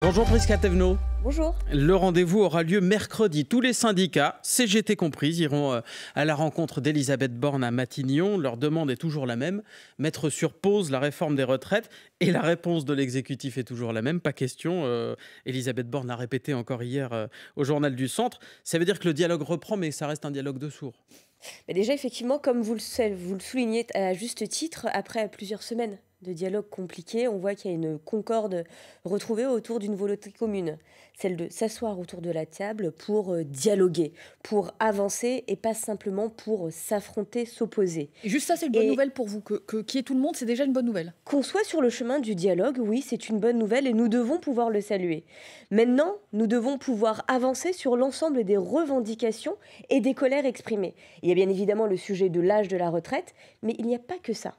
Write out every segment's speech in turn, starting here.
Bonjour Prisca Thévenot. Bonjour. Le rendez-vous aura lieu mercredi. Tous les syndicats, CGT compris, iront à la rencontre d'Elisabeth Borne à Matignon. Leur demande est toujours la même, mettre sur pause la réforme des retraites. Et la réponse de l'exécutif est toujours la même, pas question. Elisabeth Borne l'a répété encore hier au Journal du Centre. Ça veut dire que le dialogue reprend, mais ça reste un dialogue de sourds. Mais déjà, effectivement, comme vous le soulignez à juste titre, après plusieurs semaines de dialogue compliqué, on voit qu'il y a une concorde retrouvée autour d'une volonté commune, celle de s'asseoir autour de la table pour dialoguer, pour avancer et pas simplement pour s'affronter, s'opposer. Et juste ça, c'est une bonne nouvelle pour vous. Qu'il y ait tout le monde, c'est déjà une bonne nouvelle. Qu'on soit sur le chemin du dialogue, oui, c'est une bonne nouvelle et nous devons pouvoir le saluer. Maintenant, nous devons pouvoir avancer sur l'ensemble des revendications et des colères exprimées. Il y a bien évidemment le sujet de l'âge de la retraite, mais il n'y a pas que ça.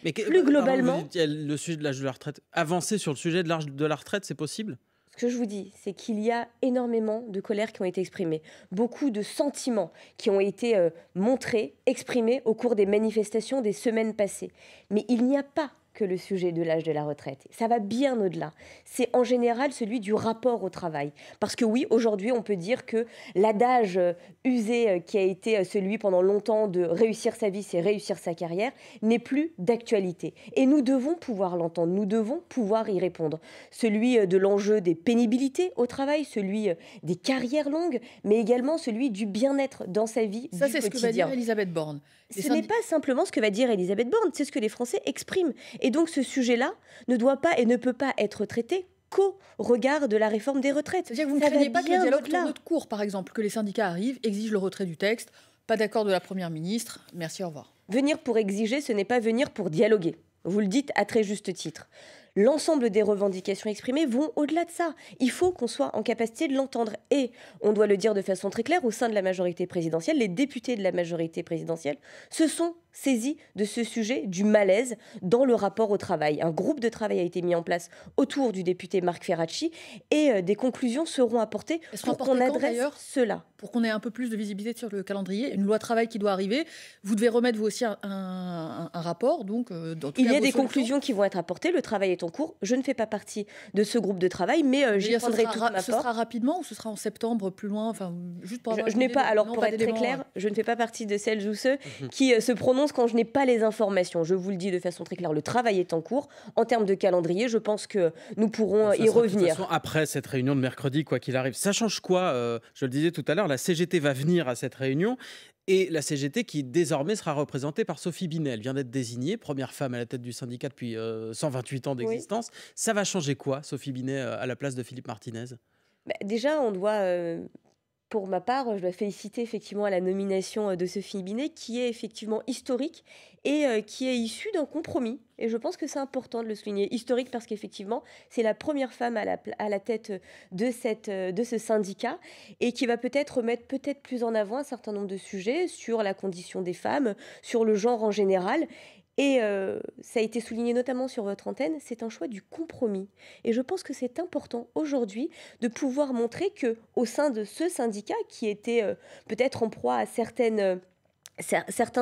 Mais plus globalement, vous dites, le sujet de l'âge de la retraite, avancer sur le sujet de l'âge de la retraite, c'est possible ? Ce que je vous dis, c'est qu'il y a énormément de colères qui ont été exprimées, beaucoup de sentiments qui ont été montrés, exprimés au cours des manifestations des semaines passées. Mais il n'y a pas que le sujet de l'âge de la retraite. Ça va bien au-delà. C'est en général celui du rapport au travail. Parce que oui, aujourd'hui, on peut dire que l'adage usé qui a été celui pendant longtemps de réussir sa vie, c'est réussir sa carrière, n'est plus d'actualité. Et nous devons pouvoir l'entendre, nous devons pouvoir y répondre. Celui de l'enjeu des pénibilités au travail, celui des carrières longues, mais également celui du bien-être dans sa vie du quotidien. Ça, c'est ce que va dire Elisabeth Borne. Ce n'est pas simplement ce que va dire Elisabeth Borne, c'est ce que les Français expriment. Et donc ce sujet-là ne doit pas et ne peut pas être traité qu'au regard de la réforme des retraites. C'est-à-dire que vous ne craignez pas que le dialogue tourne de court, par exemple, que les syndicats arrivent, exigent le retrait du texte, pas d'accord de la Première ministre, merci, au revoir. Venir pour exiger, ce n'est pas venir pour dialoguer. Vous le dites à très juste titre. L'ensemble des revendications exprimées vont au-delà de ça. Il faut qu'on soit en capacité de l'entendre. Et, on doit le dire de façon très claire, au sein de la majorité présidentielle, les députés de la majorité présidentielle se sont saisis de ce sujet du malaise dans le rapport au travail. Un groupe de travail a été mis en place autour du député Marc Ferracci et des conclusions seront apportées pour qu'on adresse cela. Pour qu'on ait un peu plus de visibilité sur le calendrier, une loi travail qui doit arriver, vous devez remettre vous aussi un rapport. Donc, il y a des conclusions qui vont être apportées, le travail est en cours. Je ne fais pas partie de ce groupe de travail, mais j'y prendrai toute ma part. Ce sera rapidement ou ce sera en septembre, plus loin, enfin, juste pour avoir je n'ai pas, alors pour être très clair, je ne fais pas partie de celles ou ceux qui se prononcent quand je n'ai pas les informations. Je vous le dis de façon très claire, le travail est en cours. En termes de calendrier, je pense que nous pourrons y revenir. De toute façon, après cette réunion de mercredi, quoi qu'il arrive. Ça change quoi je le disais tout à l'heure, la CGT va venir à cette réunion. Et la CGT qui désormais sera représentée par Sophie Binet. Elle vient d'être désignée, première femme à la tête du syndicat depuis 128 ans d'existence. Oui. Ça va changer quoi, Sophie Binet, à la place de Philippe Martinez ? Déjà, on doit... Pour ma part, je dois féliciter effectivement à la nomination de Sophie Binet, qui est effectivement historique et qui est issue d'un compromis. Et je pense que c'est important de le souligner. Historique parce qu'effectivement, c'est la première femme à la tête de ce syndicat et qui va peut-être mettre plus en avant un certain nombre de sujets sur la condition des femmes, sur le genre en général. Et ça a été souligné notamment sur votre antenne, c'est un choix du compromis. Et je pense que c'est important aujourd'hui de pouvoir montrer qu'au sein de ce syndicat qui était peut-être en proie à certains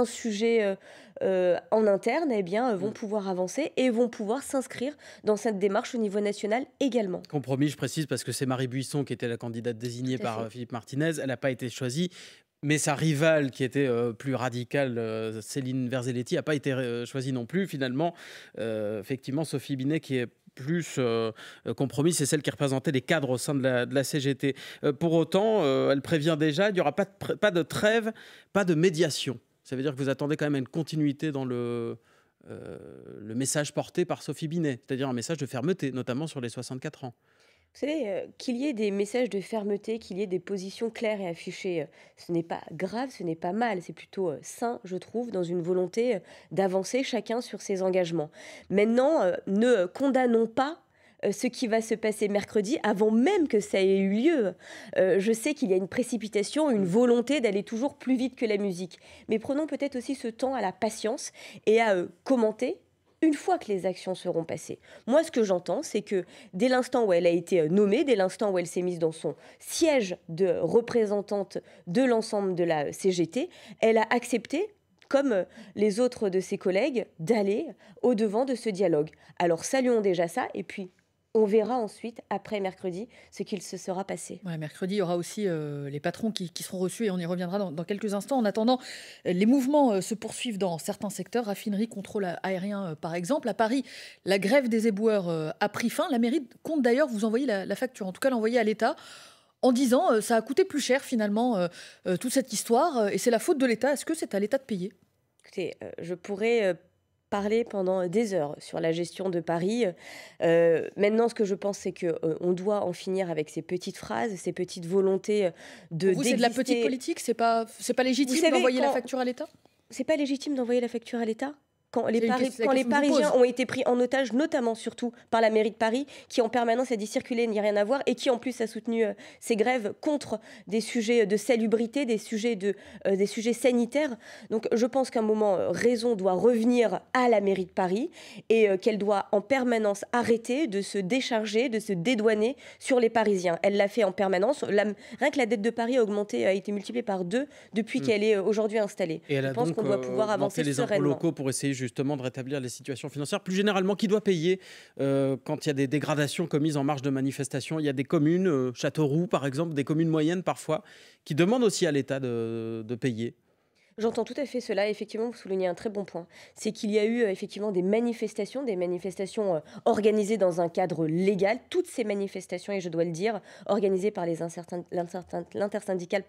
sujets en interne, eh bien, vont pouvoir avancer et vont pouvoir s'inscrire dans cette démarche au niveau national également. Compromis, je précise, parce que c'est Marie Buisson qui était la candidate désignée par Philippe Martinez. Elle n'a pas été choisie. Mais sa rivale, qui était plus radicale, Céline Verzelletti, n'a pas été choisie non plus. Finalement, effectivement, Sophie Binet, qui est plus compromis, c'est celle qui représentait les cadres au sein de la CGT. Pour autant, elle prévient déjà, il n'y aura pas de trêve, pas de médiation. Ça veut dire que vous attendez quand même à une continuité dans le message porté par Sophie Binet, c'est-à-dire un message de fermeté, notamment sur les 64 ans. Vous savez, qu'il y ait des messages de fermeté, qu'il y ait des positions claires et affichées, ce n'est pas grave, ce n'est pas mal, c'est plutôt sain, je trouve, dans une volonté d'avancer chacun sur ses engagements. Maintenant, ne condamnons pas ce qui va se passer mercredi avant même que ça ait eu lieu. Je sais qu'il y a une précipitation, une volonté d'aller toujours plus vite que la musique. Mais prenons peut-être aussi ce temps à la patience et à commenter une fois que les actions seront passées. Moi, ce que j'entends, c'est que dès l'instant où elle a été nommée, dès l'instant où elle s'est mise dans son siège de représentante de l'ensemble de la CGT, elle a accepté, comme les autres de ses collègues, d'aller au-devant de ce dialogue. Alors saluons déjà ça, et puis On verra ensuite, après mercredi, ce qu'il se sera passé. Ouais, mercredi, il y aura aussi les patrons qui seront reçus et on y reviendra dans quelques instants. En attendant, les mouvements se poursuivent dans certains secteurs, raffinerie, contrôle aérien par exemple. À Paris, la grève des éboueurs a pris fin. La mairie compte d'ailleurs vous envoyer la facture, en tout cas l'envoyer à l'État, en disant ça a coûté plus cher finalement toute cette histoire et c'est la faute de l'État. Est-ce que c'est à l'État de payer ? Écoutez, je pourrais parler pendant des heures sur la gestion de Paris. Maintenant, ce que je pense, c'est qu'on doit en finir avec ces petites phrases, ces petites volontés de Vous, c'est de la petite politique ? C'est pas légitime d'envoyer la facture à l'État ? C'est pas légitime d'envoyer la facture à l'État ? Quand les question Parisiens ont été pris en otage, notamment surtout par la mairie de Paris, qui en permanence a dit circuler, il n'y a rien à voir, et qui en plus a soutenu ces grèves contre des sujets de salubrité, des sujets sanitaires. Donc je pense qu'à un moment, raison doit revenir à la mairie de Paris et qu'elle doit en permanence arrêter de se décharger, de se dédouaner sur les Parisiens. Elle l'a fait en permanence. Rien que la dette de Paris a été multipliée par 2 depuis qu'elle est aujourd'hui installée. Et elle a donc augmenté les impôts locaux pour essayer justement de rétablir les situations financières. Plus généralement, qui doit payer quand il y a des dégradations commises en marge de manifestations? Il y a des communes, Châteauroux par exemple, des communes moyennes parfois, qui demandent aussi à l'État de payer. J'entends tout à fait cela. Effectivement, vous soulignez un très bon point. C'est qu'il y a eu effectivement des manifestations organisées dans un cadre légal. Toutes ces manifestations, et je dois le dire, organisées par l'intersyndicale,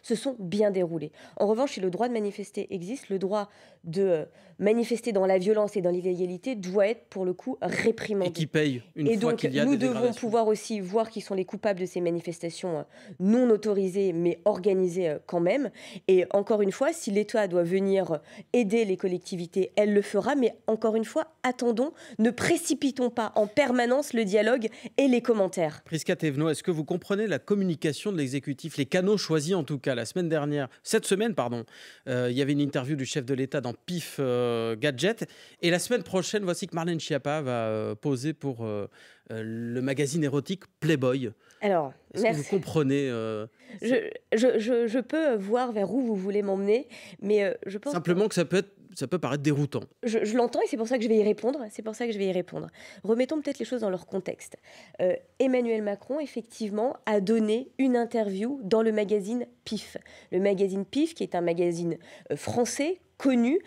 se sont bien déroulées. En revanche, si le droit de manifester existe, le droit de manifester dans la violence et dans l'illégalité doit être pour le coup réprimandé. Et qui paye une fois qu'il y a des dégradations. Nous devons pouvoir aussi voir qui sont les coupables de ces manifestations non autorisées, mais organisées quand même. Et encore une fois, si l'État doit venir aider les collectivités, elle le fera. Mais encore une fois, attendons, ne précipitons pas en permanence le dialogue et les commentaires. Prisca Thévenot, est-ce que vous comprenez la communication de l'exécutif, les canaux choisis en tout cas cette semaine, il y avait une interview du chef de l'État dans PIF Gadget. Et la semaine prochaine, voici que Marlène Schiappa va poser pour le magazine érotique Playboy. Alors, est-ce que vous comprenez je peux voir vers où vous voulez m'emmener, mais je pense simplement que ça peut paraître déroutant. Je l'entends et c'est pour ça que je vais y répondre. Remettons peut-être les choses dans leur contexte. Emmanuel Macron, effectivement, a donné une interview dans le magazine PIF. Le magazine PIF, qui est un magazine français, connu,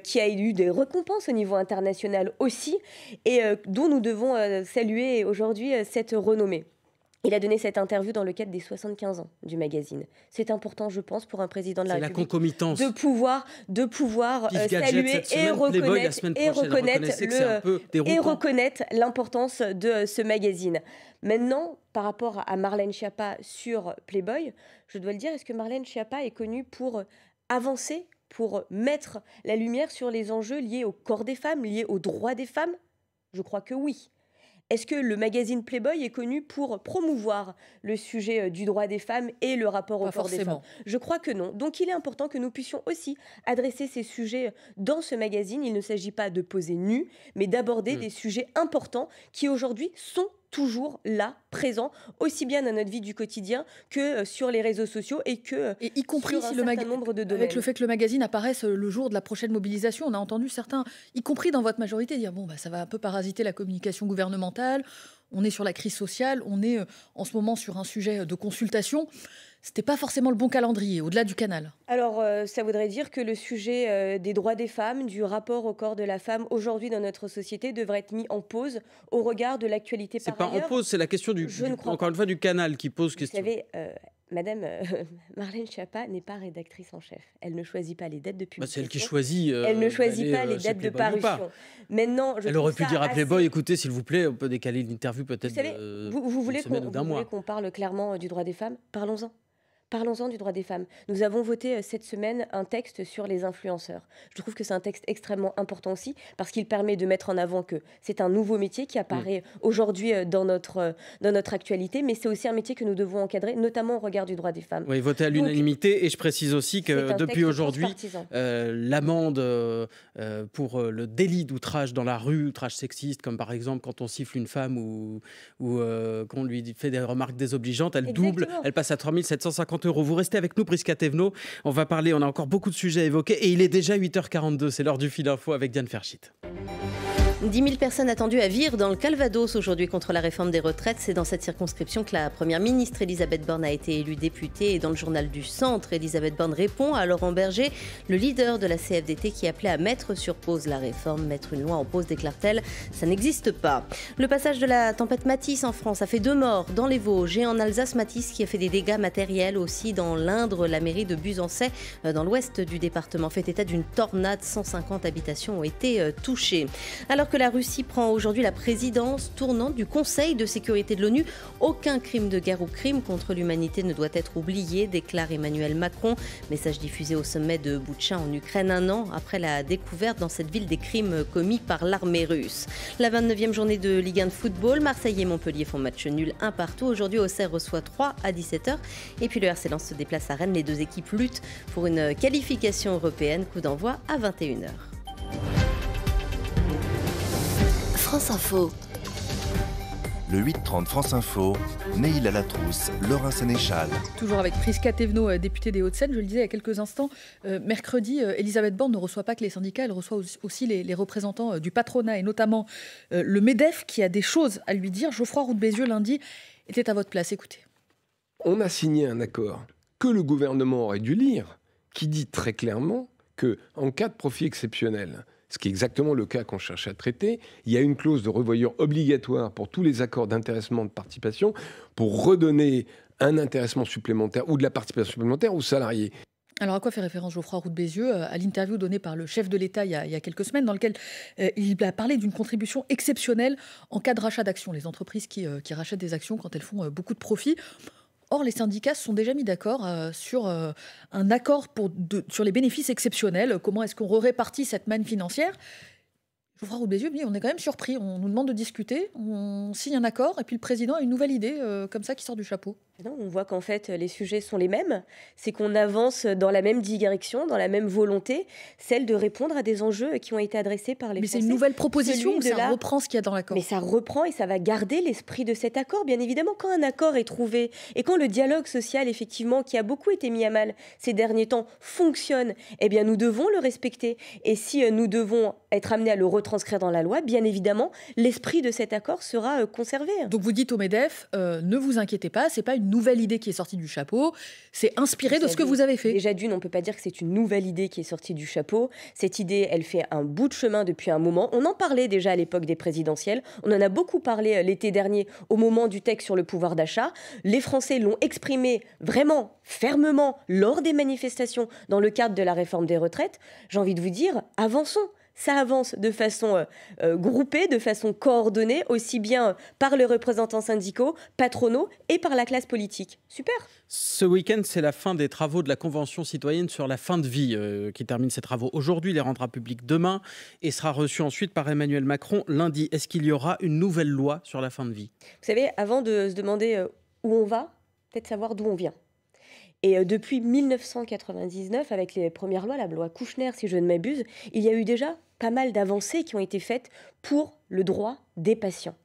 qui a eu des récompenses au niveau international aussi, et dont nous devons saluer aujourd'hui cette renommée. Il a donné cette interview dans le cadre des 75 ans du magazine. C'est important, je pense, pour un président de la République. C'est la concomitance. De pouvoir saluer et reconnaître l'importance de ce magazine. Maintenant, par rapport à Marlène Schiappa sur Playboy, je dois le dire, est-ce que Marlène Schiappa est connue pour avancer, pour mettre la lumière sur les enjeux liés au corps des femmes, liés aux droits des femmes? Je crois que oui. Est-ce que le magazine Playboy est connu pour promouvoir le sujet du droit des femmes et le rapport au corps des femmes? Je crois que non. Donc il est important que nous puissions aussi adresser ces sujets dans ce magazine. Il ne s'agit pas de poser nu, mais d'aborder des sujets importants qui aujourd'hui sont toujours là, présents, aussi bien dans notre vie du quotidien que sur les réseaux sociaux et y compris sur si un certain nombre de domaines. Avec le fait que le magazine apparaisse le jour de la prochaine mobilisation, on a entendu certains, y compris dans votre majorité, dire ça va un peu parasiter la communication gouvernementale, on est sur la crise sociale, on est en ce moment sur un sujet de consultation. C'était pas forcément le bon calendrier, au-delà du canal. Alors, ça voudrait dire que le sujet des droits des femmes, du rapport au corps de la femme, aujourd'hui dans notre société, devrait être mis en pause au regard de l'actualité par ailleurs. C'est pas en pause, c'est la question encore une fois du canal qui pose question. Vous savez, Madame Marlène Schiappa n'est pas rédactrice en chef. Elle ne choisit pas les dates de publication. C'est elle qui choisit. Elle ne choisit pas les dates de parution. Maintenant, elle aurait pu dire à Playboy, écoutez, s'il vous plaît, on peut décaler l'interview peut-être. Vous savez, vous voulez qu'on parle clairement du droit des femmes? Parlons-en. Parlons-en du droit des femmes. Nous avons voté cette semaine un texte sur les influenceurs. Je trouve que c'est un texte extrêmement important aussi parce qu'il permet de mettre en avant que c'est un nouveau métier qui apparaît aujourd'hui dans notre actualité, mais c'est aussi un métier que nous devons encadrer, notamment au regard du droit des femmes. Oui, voté à l'unanimité. Et je précise aussi que depuis aujourd'hui, l'amende pour le délit d'outrage dans la rue, outrage sexiste, comme par exemple quand on siffle une femme ou qu'on lui fait des remarques désobligeantes, elle double, elle passe à 3 750 €. Vous restez avec nous, Prisca Thévenot. On a encore beaucoup de sujets à évoquer et il est déjà 8h42. C'est l'heure du Fil Info avec Diane Ferchit. 10 000 personnes attendues à Vire dans le Calvados aujourd'hui contre la réforme des retraites. C'est dans cette circonscription que la première ministre Elisabeth Borne a été élue députée. Et dans le journal du Centre, Elisabeth Borne répond à Laurent Berger, le leader de la CFDT qui appelait à mettre sur pause la réforme. Mettre une loi en pause, déclare-t-elle, ça n'existe pas. Le passage de la tempête Matisse en France a fait 2 morts dans les Vosges et en Alsace. Matisse qui a fait des dégâts matériels aussi dans l'Indre. La mairie de Buzançais, dans l'ouest du département, fait état d'une tornade. 150 habitations ont été touchées. Alors que la Russie prend aujourd'hui la présidence tournante du Conseil de sécurité de l'ONU, aucun crime de guerre ou crime contre l'humanité ne doit être oublié, déclare Emmanuel Macron. Message diffusé au sommet de Boutcha en Ukraine, 1 an après la découverte dans cette ville des crimes commis par l'armée russe. La 29e journée de Ligue 1 de football, Marseille et Montpellier font match nul 1 partout. Aujourd'hui, Auxerre reçoit 3 à 17h. Et puis le RC Lens se déplace à Rennes. Les 2 équipes luttent pour une qualification européenne. Coup d'envoi à 21h. France Info. Le 8h30 France Info, Neila Latrousse, Laurent Sénéchal. Toujours avec Prisca Thévenot, députée des Hauts-de-Seine. Je le disais il y a quelques instants, mercredi, Elisabeth Borne ne reçoit pas que les syndicats, elle reçoit aussi les représentants du patronat et notamment le MEDEF qui a des choses à lui dire. Geoffroy Roux de Bézieux, lundi, était à votre place. Écoutez. On a signé un accord que le gouvernement aurait dû lire, qui dit très clairement qu'en cas de profit exceptionnel, ce qui est exactement le cas qu'on cherche à traiter, il y a une clause de revoyure obligatoire pour tous les accords d'intéressement de participation pour redonner un intéressement supplémentaire ou de la participation supplémentaire aux salariés. Alors à quoi fait référence Geoffroy Roux de Bézieux ? À l'interview donnée par le chef de l'État il y a quelques semaines, dans laquelle il a parlé d'une contribution exceptionnelle en cas de rachat d'actions. Les entreprises qui rachètent des actions quand elles font beaucoup de profits. Or, les syndicats se sont déjà mis d'accord sur un accord sur les bénéfices exceptionnels. Comment est-ce qu'on répartit cette manne financière ? Geoffroy Roux de Bézieux, on est quand même surpris. On nous demande de discuter, on signe un accord, et puis le président a une nouvelle idée comme ça qui sort du chapeau. Non, on voit qu'en fait, les sujets sont les mêmes. C'est qu'on avance dans la même direction, dans la même volonté, celle de répondre à des enjeux qui ont été adressés par les Français. Mais c'est une nouvelle proposition ou ça reprend ce qu'il y a dans l'accord ? Mais ça reprend et ça va garder l'esprit de cet accord. Bien évidemment, quand un accord est trouvé et quand le dialogue social, effectivement, qui a beaucoup été mis à mal ces derniers temps, fonctionne, eh bien, nous devons le respecter. Et si nous devons être amenés à le retranscrire dans la loi, bien évidemment, l'esprit de cet accord sera conservé. Donc vous dites au MEDEF, ne vous inquiétez pas, c'est pas une nouvelle idée qui est sortie du chapeau, c'est inspiré de ce que vous avez fait. Déjà d'une, on ne peut pas dire que c'est une nouvelle idée qui est sortie du chapeau. Cette idée, elle fait un bout de chemin depuis un moment. On en parlait déjà à l'époque des présidentielles. On en a beaucoup parlé l'été dernier au moment du texte sur le pouvoir d'achat. Les Français l'ont exprimé vraiment fermement lors des manifestations dans le cadre de la réforme des retraites. J'ai envie de vous dire, avançons. Ça avance de façon groupée, de façon coordonnée, aussi bien par les représentants syndicaux, patronaux et par la classe politique. Super. Ce week-end, c'est la fin des travaux de la Convention citoyenne sur la fin de vie qui termine ses travaux aujourd'hui, les rendra publics demain et sera reçu ensuite par Emmanuel Macron lundi. Est-ce qu'il y aura une nouvelle loi sur la fin de vie ? Vous savez, avant de se demander où on va, peut-être savoir d'où on vient. Et depuis 1999, avec les premières lois, la loi Kouchner, si je ne m'abuse, il y a eu déjà pas mal d'avancées qui ont été faites pour le droit des patients.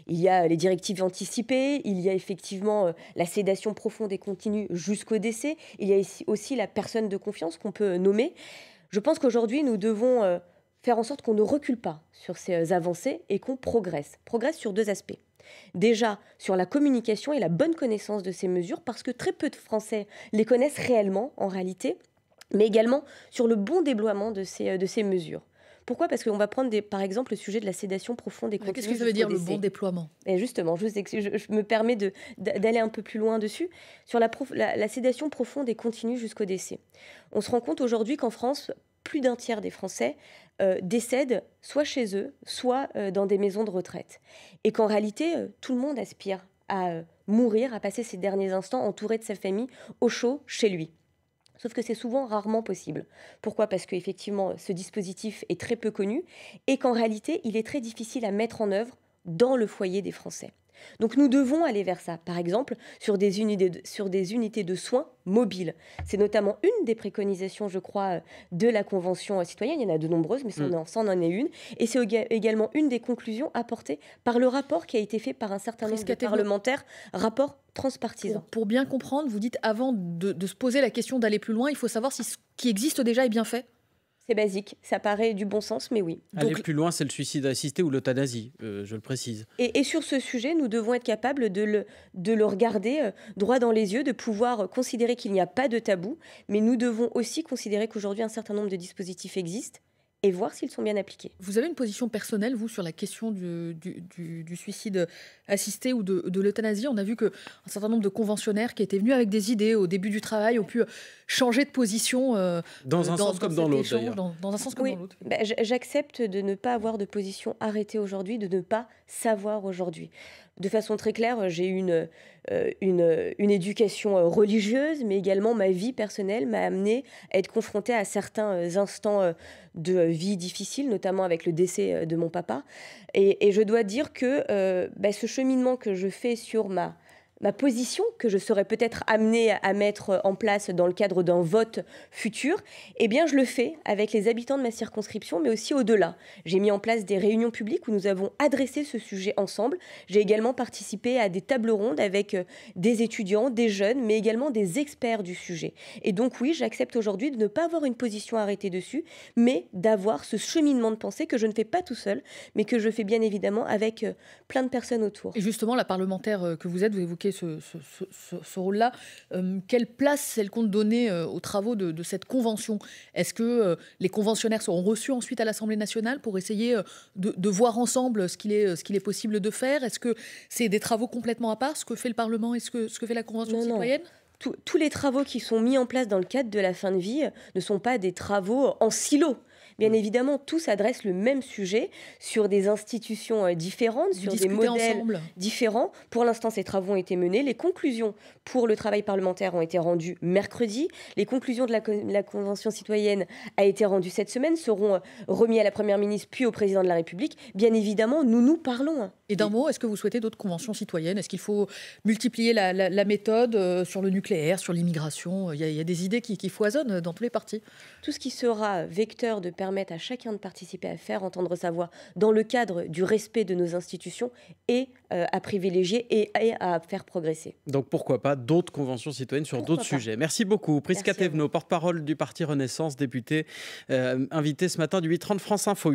Il y a les directives anticipées, il y a effectivement la sédation profonde et continue jusqu'au décès, il y a aussi la personne de confiance qu'on peut nommer. Je pense qu'aujourd'hui, nous devons faire en sorte qu'on ne recule pas sur ces avancées et qu'on progresse. Progresse sur 2 aspects. Déjà sur la communication et la bonne connaissance de ces mesures, parce que très peu de Français les connaissent réellement en réalité, mais également sur le bon déploiement de ces mesures. Pourquoi ? Parce qu'on va prendre par exemple le sujet de la sédation profonde et continue. Qu'est-ce que ça veut dire le bon déploiement ? Et justement, je me permets d'aller un peu plus loin dessus. Sur la sédation profonde et continue jusqu'au décès. On se rend compte aujourd'hui qu'en France, plus d'un tiers des Français décèdent soit chez eux, soit dans des maisons de retraite. Et qu'en réalité, tout le monde aspire à mourir, à passer ses derniers instants entouré de sa famille, au chaud, chez lui. Sauf que c'est souvent rarement possible. Pourquoi ? Parce qu'effectivement, ce dispositif est très peu connu et qu'en réalité, il est très difficile à mettre en œuvre dans le foyer des Français. Donc nous devons aller vers ça, par exemple sur des unités de soins mobiles. C'est notamment une des préconisations, je crois, de la Convention citoyenne. Il y en a de nombreuses, mais ça en est une. Et c'est également une des conclusions apportées par le rapport qui a été fait par un certain nombre de parlementaires, rapport transpartisan. Pour bien comprendre, vous dites avant de se poser la question d'aller plus loin, il faut savoir si ce qui existe déjà est bien fait. C'est basique, ça paraît du bon sens, mais oui. Aller plus loin, c'est le suicide assisté ou l'euthanasie, je le précise. Et sur ce sujet, nous devons être capables de le regarder droit dans les yeux, de pouvoir considérer qu'il n'y a pas de tabou, mais nous devons aussi considérer qu'aujourd'hui, un certain nombre de dispositifs existent et voir s'ils sont bien appliqués. Vous avez une position personnelle, vous, sur la question du suicide assisté ou de l'euthanasie? On a vu qu'un certain nombre de conventionnaires qui étaient venus avec des idées au début du travail ont pu changer de position dans un sens comme dans l'autre, d'ailleurs. Dans un sens comme dans l'autre. J'accepte de ne pas avoir de position arrêtée aujourd'hui, de ne pas savoir aujourd'hui. De façon très claire, j'ai eu une éducation religieuse, mais également ma vie personnelle m'a amenée à être confrontée à certains instants de vie difficiles, notamment avec le décès de mon papa. Et je dois dire que ce cheminement que je fais sur ma position, que je serais peut-être amenée à mettre en place dans le cadre d'un vote futur, eh bien je le fais avec les habitants de ma circonscription, mais aussi au-delà. J'ai mis en place des réunions publiques où nous avons adressé ce sujet ensemble. J'ai également participé à des tables rondes avec des étudiants, des jeunes, mais également des experts du sujet. Et donc oui, j'accepte aujourd'hui de ne pas avoir une position arrêtée dessus, mais d'avoir ce cheminement de pensée que je ne fais pas tout seul, mais que je fais bien évidemment avec plein de personnes autour. Et justement, la parlementaire que vous êtes, vous évoquez ce rôle-là. Quelle place elle compte donner aux travaux de cette convention? Est-ce que les conventionnaires seront reçus ensuite à l'Assemblée nationale pour essayer de voir ensemble ce qu'il est possible de faire? Est-ce que c'est des travaux complètement à part, ce que fait le Parlement et ce que fait la Convention citoyenne? Tous les travaux qui sont mis en place dans le cadre de la fin de vie ne sont pas des travaux en silo. Bien évidemment, tous adressent le même sujet sur des institutions différentes, sur des modèles différents. Pour l'instant, ces travaux ont été menés. Les conclusions pour le travail parlementaire ont été rendues mercredi. Les conclusions de la Convention citoyenne a été rendues cette semaine, seront remis à la Première ministre puis au Président de la République. Bien évidemment, nous parlons. Et d'un mot, est-ce que vous souhaitez d'autres conventions citoyennes? Est-ce qu'il faut multiplier la méthode sur le nucléaire, sur l'immigration? Il y a des idées qui foisonnent dans tous les partis. Tout ce qui sera vecteur de permettre à chacun de participer, à faire entendre sa voix dans le cadre du respect de nos institutions et à privilégier et à faire progresser. Donc pourquoi pas d'autres conventions citoyennes sur d'autres sujets. Merci beaucoup. Prisca Thévenot, porte-parole du parti Renaissance, députée, invitée ce matin du 8h30 France Info.